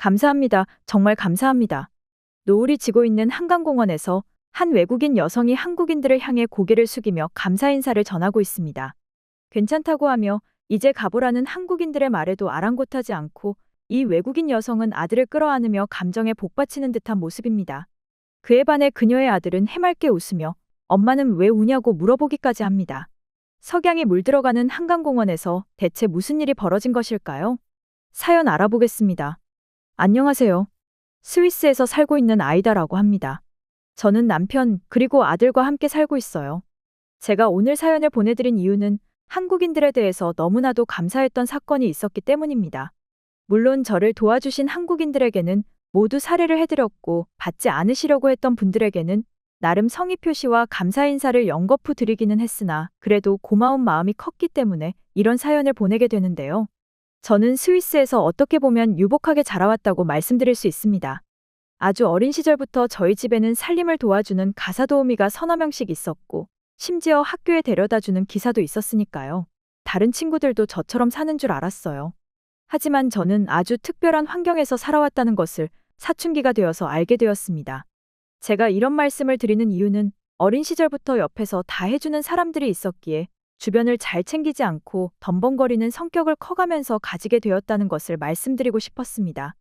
감사합니다. 정말 감사합니다. 노을이 지고 있는 한강공원에서 한 외국인 여성이 한국인들을 향해 고개를 숙이며 감사 인사를 전하고 있습니다. 괜찮다고 하며 이제 가보라는 한국인들의 말에도 아랑곳하지 않고 이 외국인 여성은 아들을 끌어안으며 감정에 복받치는 듯한 모습입니다. 그에 반해 그녀의 아들은 해맑게 웃으며 엄마는 왜 우냐고 물어보기까지 합니다. 석양이 물들어가는 한강공원에서 대체 무슨 일이 벌어진 것일까요? 사연 알아보겠습니다. 안녕하세요. 스위스에서 살고 있는 아이다라고 합니다. 저는 남편 그리고 아들과 함께 살고 있어요. 제가 오늘 사연을 보내드린 이유는 한국인들에 대해서 너무나도 감사했던 사건이 있었기 때문입니다. 물론 저를 도와주신 한국인들에게는 모두 사례를 해드렸고 받지 않으시려고 했던 분들에게는 나름 성의 표시와 감사 인사를 연거푸 드리기는 했으나 그래도 고마운 마음이 컸기 때문에 이런 사연을 보내게 되는데요. 저는 스위스에서 어떻게 보면 유복하게 자라왔다고 말씀드릴 수 있습니다. 아주 어린 시절부터 저희 집에는 살림을 도와주는 가사도우미가 서너 명씩 있었고 심지어 학교에 데려다주는 기사도 있었으니까요. 다른 친구들도 저처럼 사는 줄 알았어요. 하지만 저는 아주 특별한 환경에서 살아왔다는 것을 사춘기가 되어서 알게 되었습니다. 제가 이런 말씀을 드리는 이유는 어린 시절부터 옆에서 다 해주는 사람들이 있었기에 주변을 잘 챙기지 않고 덤벙거리는 성격을 커가면서 가지게 되었다는 것을 말씀드리고 싶었습니다.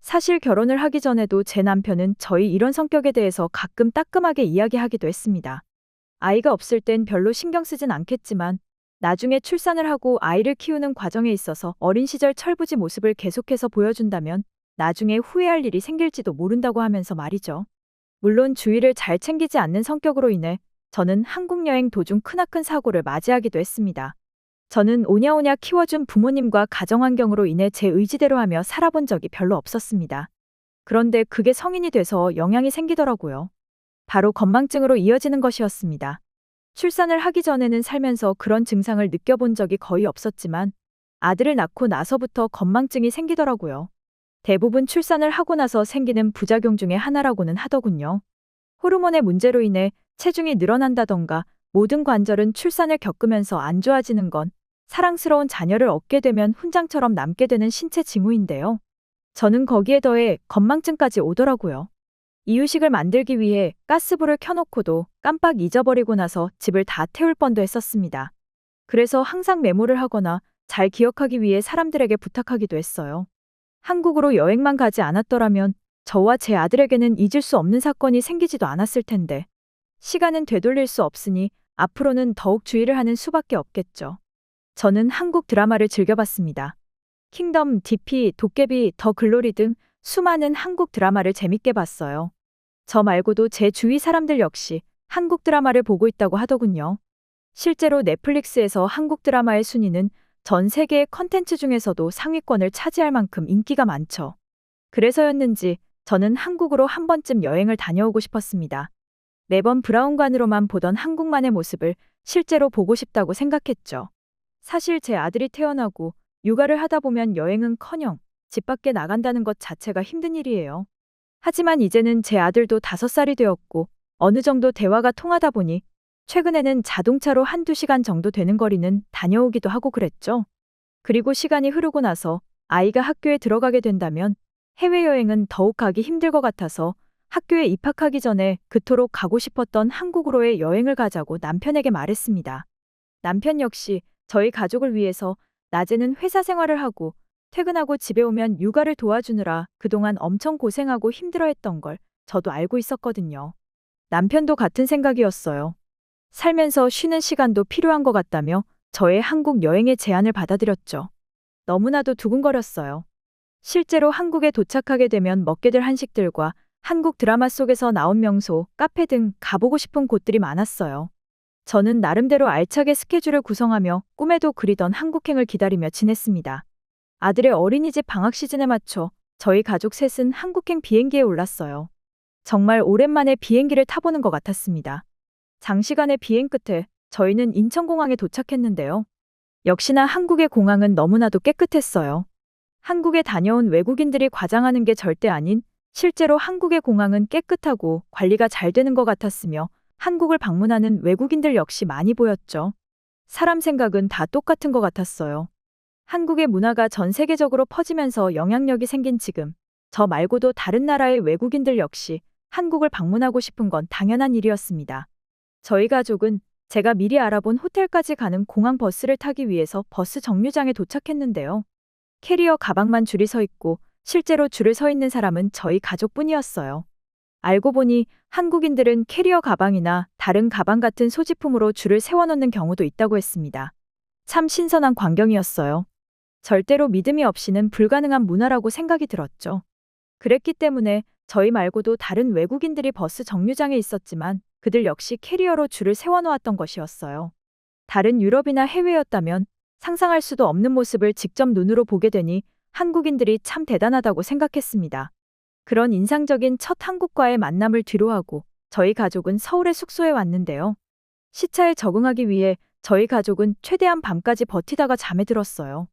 사실 결혼을 하기 전에도 제 남편은 저희 이런 성격에 대해서 가끔 따끔하게 이야기하기도 했습니다. 아이가 없을 땐 별로 신경 쓰진 않겠지만 나중에 출산을 하고 아이를 키우는 과정에 있어서 어린 시절 철부지 모습을 계속해서 보여준다면 나중에 후회할 일이 생길지도 모른다고 하면서 말이죠. 물론 주위를 잘 챙기지 않는 성격으로 인해 저는 한국 여행 도중 크나큰 사고를 맞이하기도 했습니다. 저는 오냐오냐 키워준 부모님과 가정환경으로 인해 제 의지대로 하며 살아본 적이 별로 없었습니다. 그런데 그게 성인이 돼서 영향이 생기더라고요. 바로 건망증으로 이어지는 것이었습니다. 출산을 하기 전에는 살면서 그런 증상을 느껴본 적이 거의 없었지만 아들을 낳고 나서부터 건망증이 생기더라고요. 대부분 출산을 하고 나서 생기는 부작용 중에 하나라고는 하더군요. 호르몬의 문제로 인해 체중이 늘어난다던가 모든 관절은 출산을 겪으면서 안 좋아지는 건 사랑스러운 자녀를 얻게 되면 훈장처럼 남게 되는 신체 징후인데요. 저는 거기에 더해 건망증까지 오더라고요. 이유식을 만들기 위해 가스불을 켜놓고도 깜빡 잊어버리고 나서 집을 다 태울 뻔도 했었습니다. 그래서 항상 메모를 하거나 잘 기억하기 위해 사람들에게 부탁하기도 했어요. 한국으로 여행만 가지 않았더라면 저와 제 아들에게는 잊을 수 없는 사건이 생기지도 않았을 텐데 시간은 되돌릴 수 없으니 앞으로는 더욱 주의를 하는 수밖에 없겠죠. 저는 한국 드라마를 즐겨봤습니다. 킹덤, DP, 도깨비, 더 글로리 등 수많은 한국 드라마를 재밌게 봤어요. 저 말고도 제 주위 사람들 역시 한국 드라마를 보고 있다고 하더군요. 실제로 넷플릭스에서 한국 드라마의 순위는 전 세계의 컨텐츠 중에서도 상위권을 차지할 만큼 인기가 많죠. 그래서였는지 저는 한국으로 한 번쯤 여행을 다녀오고 싶었습니다. 매번 브라운관으로만 보던 한국만의 모습을 실제로 보고 싶다고 생각했죠. 사실 제 아들이 태어나고 육아를 하다 보면 여행은커녕 집 밖에 나간다는 것 자체가 힘든 일이에요. 하지만 이제는 제 아들도 5살이 되었고 어느 정도 대화가 통하다 보니 최근에는 자동차로 한두 시간 정도 되는 거리는 다녀오기도 하고 그랬죠. 그리고 시간이 흐르고 나서 아이가 학교에 들어가게 된다면 해외여행은 더욱 가기 힘들 것 같아서 학교에 입학하기 전에 그토록 가고 싶었던 한국으로의 여행을 가자고 남편에게 말했습니다. 남편 역시 저희 가족을 위해서 낮에는 회사 생활을 하고 퇴근하고 집에 오면 육아를 도와주느라 그동안 엄청 고생하고 힘들어했던 걸 저도 알고 있었거든요. 남편도 같은 생각이었어요. 살면서 쉬는 시간도 필요한 것 같다며 저의 한국 여행의 제안을 받아들였죠. 너무나도 두근거렸어요. 실제로 한국에 도착하게 되면 먹게 될 한식들과 한국 드라마 속에서 나온 명소, 카페 등 가보고 싶은 곳들이 많았어요. 저는 나름대로 알차게 스케줄을 구성하며 꿈에도 그리던 한국행을 기다리며 지냈습니다. 아들의 어린이집 방학 시즌에 맞춰 저희 가족 셋은 한국행 비행기에 올랐어요. 정말 오랜만에 비행기를 타보는 것 같았습니다. 장시간의 비행 끝에 저희는 인천공항에 도착했는데요. 역시나 한국의 공항은 너무나도 깨끗했어요. 한국에 다녀온 외국인들이 과장하는 게 절대 아닌 실제로 한국의 공항은 깨끗하고 관리가 잘 되는 것 같았으며 한국을 방문하는 외국인들 역시 많이 보였죠. 사람 생각은 다 똑같은 것 같았어요. 한국의 문화가 전 세계적으로 퍼지면서 영향력이 생긴 지금 저 말고도 다른 나라의 외국인들 역시 한국을 방문하고 싶은 건 당연한 일이었습니다. 저희 가족은 제가 미리 알아본 호텔까지 가는 공항 버스를 타기 위해서 버스 정류장에 도착했는데요. 캐리어 가방만 줄이 서 있고 실제로 줄을 서 있는 사람은 저희 가족뿐이었어요. 알고 보니 한국인들은 캐리어 가방이나 다른 가방 같은 소지품으로 줄을 세워놓는 경우도 있다고 했습니다. 참 신선한 광경이었어요. 절대로 믿음이 없이는 불가능한 문화라고 생각이 들었죠. 그랬기 때문에 저희 말고도 다른 외국인들이 버스 정류장에 있었지만 그들 역시 캐리어로 줄을 세워놓았던 것이었어요. 다른 유럽이나 해외였다면 상상할 수도 없는 모습을 직접 눈으로 보게 되니 한국인들이 참 대단하다고 생각했습니다. 그런 인상적인 첫 한국과의 만남을 뒤로하고 저희 가족은 서울의 숙소에 왔는데요. 시차에 적응하기 위해 저희 가족은 최대한 밤까지 버티다가 잠에 들었어요.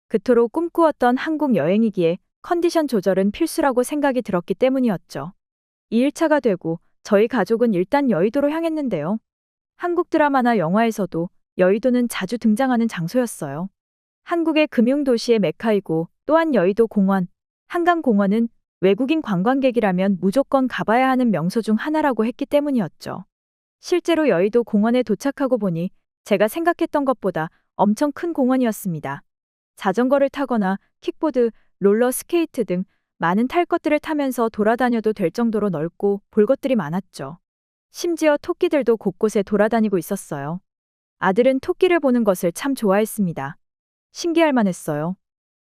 그토록 꿈꾸었던 한국 여행이기에 컨디션 조절은 필수라고 생각이 들었기 때문이었죠. 2일차가 되고 저희 가족은 일단 여의도로 향했는데요. 한국 드라마나 영화에서도 여의도는 자주 등장하는 장소였어요. 한국의 금융도시의 메카이고 또한 여의도 공원, 한강공원은 외국인 관광객이라면 무조건 가봐야 하는 명소 중 하나라고 했기 때문이었죠. 실제로 여의도 공원에 도착하고 보니 제가 생각했던 것보다 엄청 큰 공원이었습니다. 자전거를 타거나 킥보드, 롤러 스케이트 등 많은 탈 것들을 타면서 돌아다녀도 될 정도로 넓고 볼 것들이 많았죠. 심지어 토끼들도 곳곳에 돌아다니고 있었어요. 아들은 토끼를 보는 것을 참 좋아했습니다. 신기할 만했어요.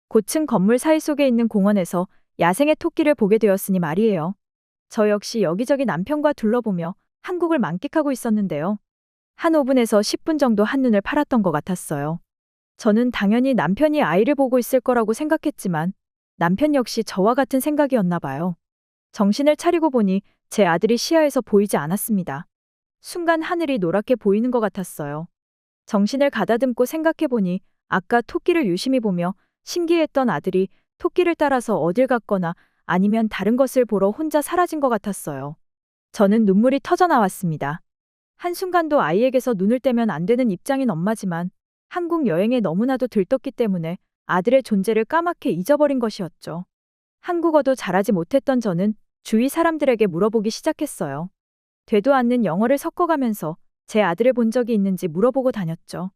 고층 건물 사이 속에 있는 공원에서 야생의 토끼를 보게 되었으니 말이에요. 저 역시 여기저기 남편과 둘러보며 한국을 만끽하고 있었는데요. 한 5분에서 10분 정도 한눈을 팔았던 것 같았어요. 저는 당연히 남편이 아이를 보고 있을 거라고 생각했지만 남편 역시 저와 같은 생각이었나 봐요. 정신을 차리고 보니 제 아들이 시야에서 보이지 않았습니다. 순간 하늘이 노랗게 보이는 것 같았어요. 정신을 가다듬고 생각해 보니 아까 토끼를 유심히 보며 신기했던 아들이 토끼를 따라서 어딜 갔거나 아니면 다른 것을 보러 혼자 사라진 것 같았어요. 저는 눈물이 터져 나왔습니다. 한순간도 아이에게서 눈을 떼면 안 되는 입장인 엄마지만 한국 여행에 너무나도 들떴기 때문에 아들의 존재를 까맣게 잊어버린 것이었죠. 한국어도 잘하지 못했던 저는 주위 사람들에게 물어보기 시작했어요. 되도 않는 영어를 섞어가면서 제 아들을 본 적이 있는지 물어보고 다녔죠.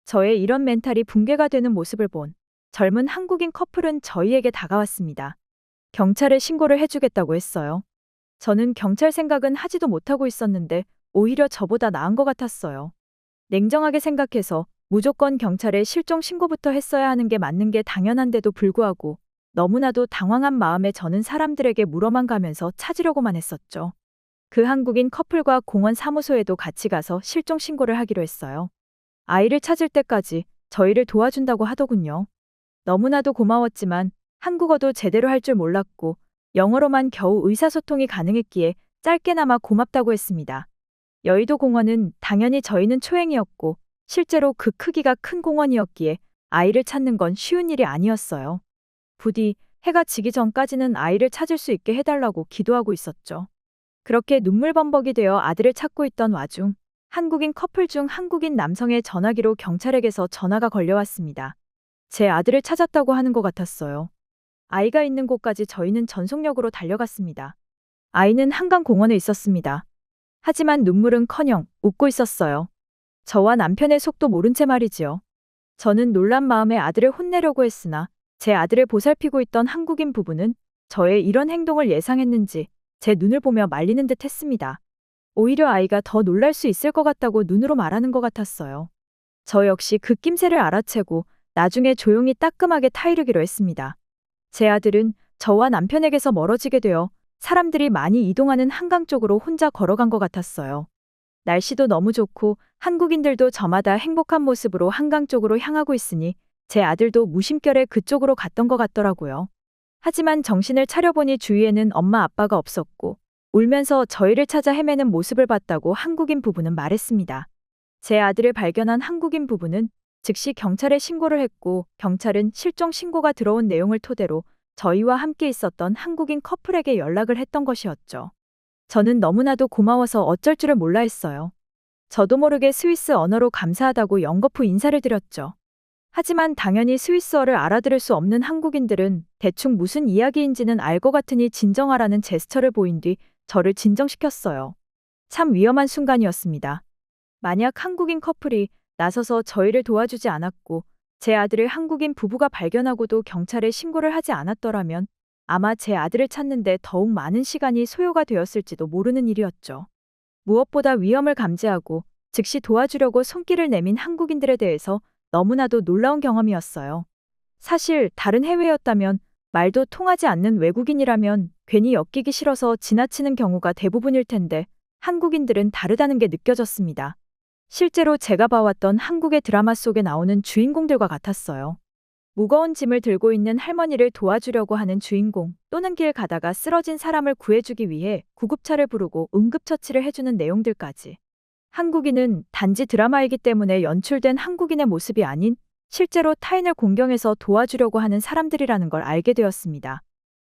저의 이런 멘탈이 붕괴가 되는 모습을 본 젊은 한국인 커플은 저희에게 다가왔습니다. 경찰에 신고를 해주겠다고 했어요. 저는 경찰 생각은 하지도 못하고 있었는데 오히려 저보다 나은 것 같았어요. 냉정하게 생각해서 무조건 경찰에 실종 신고부터 했어야 하는 게 맞는 게 당연한데도 불구하고 너무나도 당황한 마음에 저는 사람들에게 물어만 가면서 찾으려고만 했었죠. 그 한국인 커플과 공원 사무소에도 같이 가서 실종 신고를 하기로 했어요. 아이를 찾을 때까지 저희를 도와준다고 하더군요. 너무나도 고마웠지만 한국어도 제대로 할 줄 몰랐고 영어로만 겨우 의사소통이 가능했기에 짧게나마 고맙다고 했습니다. 여의도 공원은 당연히 저희는 초행이었고 실제로 그 크기가 큰 공원이었기에 아이를 찾는 건 쉬운 일이 아니었어요. 부디 해가 지기 전까지는 아이를 찾을 수 있게 해달라고 기도하고 있었죠. 그렇게 눈물범벅이 되어 아들을 찾고 있던 와중 한국인 커플 중 한국인 남성의 전화기로 경찰에게서 전화가 걸려왔습니다. 제 아들을 찾았다고 하는 것 같았어요. 아이가 있는 곳까지 저희는 전속력으로 달려갔습니다. 아이는 한강공원에 있었습니다. 하지만 눈물은커녕 웃고 있었어요. 저와 남편의 속도 모른 채 말이지요. 저는 놀란 마음에 아들을 혼내려고 했으나 제 아들을 보살피고 있던 한국인 부부는 저의 이런 행동을 예상했는지 제 눈을 보며 말리는 듯 했습니다. 오히려 아이가 더 놀랄 수 있을 것 같다고 눈으로 말하는 것 같았어요. 저 역시 그 낌새를 알아채고 나중에 조용히 따끔하게 타이르기로 했습니다. 제 아들은 저와 남편에게서 멀어지게 되어 사람들이 많이 이동하는 한강 쪽으로 혼자 걸어간 것 같았어요. 날씨도 너무 좋고 한국인들도 저마다 행복한 모습으로 한강 쪽으로 향하고 있으니 제 아들도 무심결에 그쪽으로 갔던 것 같더라고요. 하지만 정신을 차려보니 주위에는 엄마 아빠가 없었고 울면서 저희를 찾아 헤매는 모습을 봤다고 한국인 부부는 말했습니다. 제 아들을 발견한 한국인 부부는 즉시 경찰에 신고를 했고 경찰은 실종 신고가 들어온 내용을 토대로 저희와 함께 있었던 한국인 커플에게 연락을 했던 것이었죠. 저는 너무나도 고마워서 어쩔 줄을 몰라 했어요. 저도 모르게 스위스 언어로 감사하다고 연거푸 인사를 드렸죠. 하지만 당연히 스위스어를 알아들을 수 없는 한국인들은 대충 무슨 이야기인지는 알 것 같으니 진정하라는 제스처를 보인 뒤 저를 진정시켰어요. 참 위험한 순간이었습니다. 만약 한국인 커플이 나서서 저희를 도와주지 않았고 제 아들을 한국인 부부가 발견하고도 경찰에 신고를 하지 않았더라면 아마 제 아들을 찾는데 더욱 많은 시간이 소요가 되었을지도 모르는 일이었죠. 무엇보다 위험을 감지하고 즉시 도와주려고 손길을 내민 한국인들에 대해서 너무나도 놀라운 경험이었어요. 사실 다른 해외였다면 말도 통하지 않는 외국인이라면 괜히 엮이기 싫어서 지나치는 경우가 대부분일 텐데 한국인들은 다르다는 게 느껴졌습니다. 실제로 제가 봐왔던 한국의 드라마 속에 나오는 주인공들과 같았어요. 무거운 짐을 들고 있는 할머니를 도와주려고 하는 주인공 또는 길 가다가 쓰러진 사람을 구해주기 위해 구급차를 부르고 응급처치를 해주는 내용들까지. 한국인은 단지 드라마이기 때문에 연출된 한국인의 모습이 아닌 실제로 타인을 공경해서 도와주려고 하는 사람들이라는 걸 알게 되었습니다.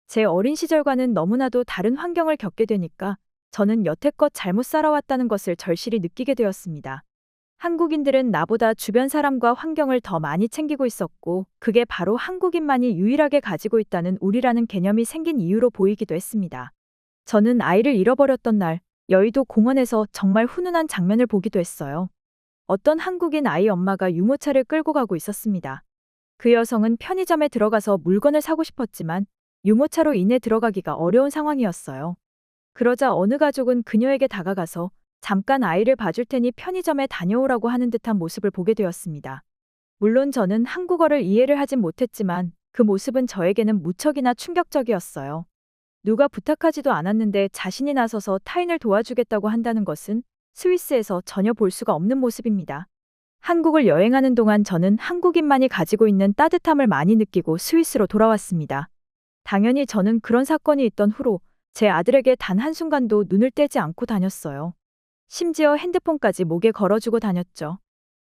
제 어린 시절과는 너무나도 다른 환경을 겪게 되니까 저는 여태껏 잘못 살아왔다는 것을 절실히 느끼게 되었습니다. 한국인들은 나보다 주변 사람과 환경을 더 많이 챙기고 있었고 그게 바로 한국인만이 유일하게 가지고 있다는 우리라는 개념이 생긴 이유로 보이기도 했습니다. 저는 아이를 잃어버렸던 날 여의도 공원에서 정말 훈훈한 장면을 보기도 했어요. 어떤 한국인 아이 엄마가 유모차를 끌고 가고 있었습니다. 그 여성은 편의점에 들어가서 물건을 사고 싶었지만 유모차로 인해 들어가기가 어려운 상황이었어요. 그러자 어느 가족은 그녀에게 다가가서 잠깐 아이를 봐줄 테니 편의점에 다녀오라고 하는 듯한 모습을 보게 되었습니다. 물론 저는 한국어를 이해를 하진 못했지만 그 모습은 저에게는 무척이나 충격적이었어요. 누가 부탁하지도 않았는데 자신이 나서서 타인을 도와주겠다고 한다는 것은 스위스에서 전혀 볼 수가 없는 모습입니다. 한국을 여행하는 동안 저는 한국인만이 가지고 있는 따뜻함을 많이 느끼고 스위스로 돌아왔습니다. 당연히 저는 그런 사건이 있던 후로 제 아들에게 단 한순간도 눈을 떼지 않고 다녔어요. 심지어 핸드폰까지 목에 걸어주고 다녔죠.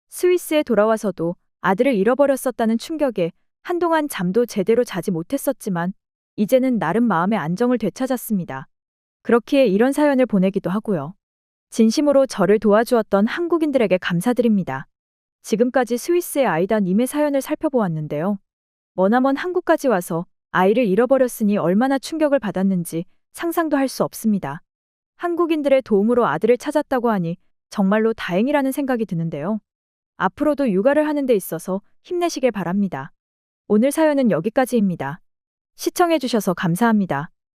스위스에 돌아와서도 아들을 잃어버렸었다는 충격에 한동안 잠도 제대로 자지 못했었지만 이제는 나름 마음의 안정을 되찾았습니다. 그렇기에 이런 사연을 보내기도 하고요. 진심으로 저를 도와주었던 한국인들에게 감사드립니다. 지금까지 스위스의 아이다 님의 사연을 살펴보았는데요. 머나먼 한국까지 와서 아이를 잃어버렸으니 얼마나 충격을 받았는지 상상도 할 수 없습니다. 한국인들의 도움으로 아들을 찾았다고 하니 정말로 다행이라는 생각이 드는데요. 앞으로도 육아를 하는 데 있어서 힘내시길 바랍니다. 오늘 사연은 여기까지입니다. 시청해주셔서 감사합니다.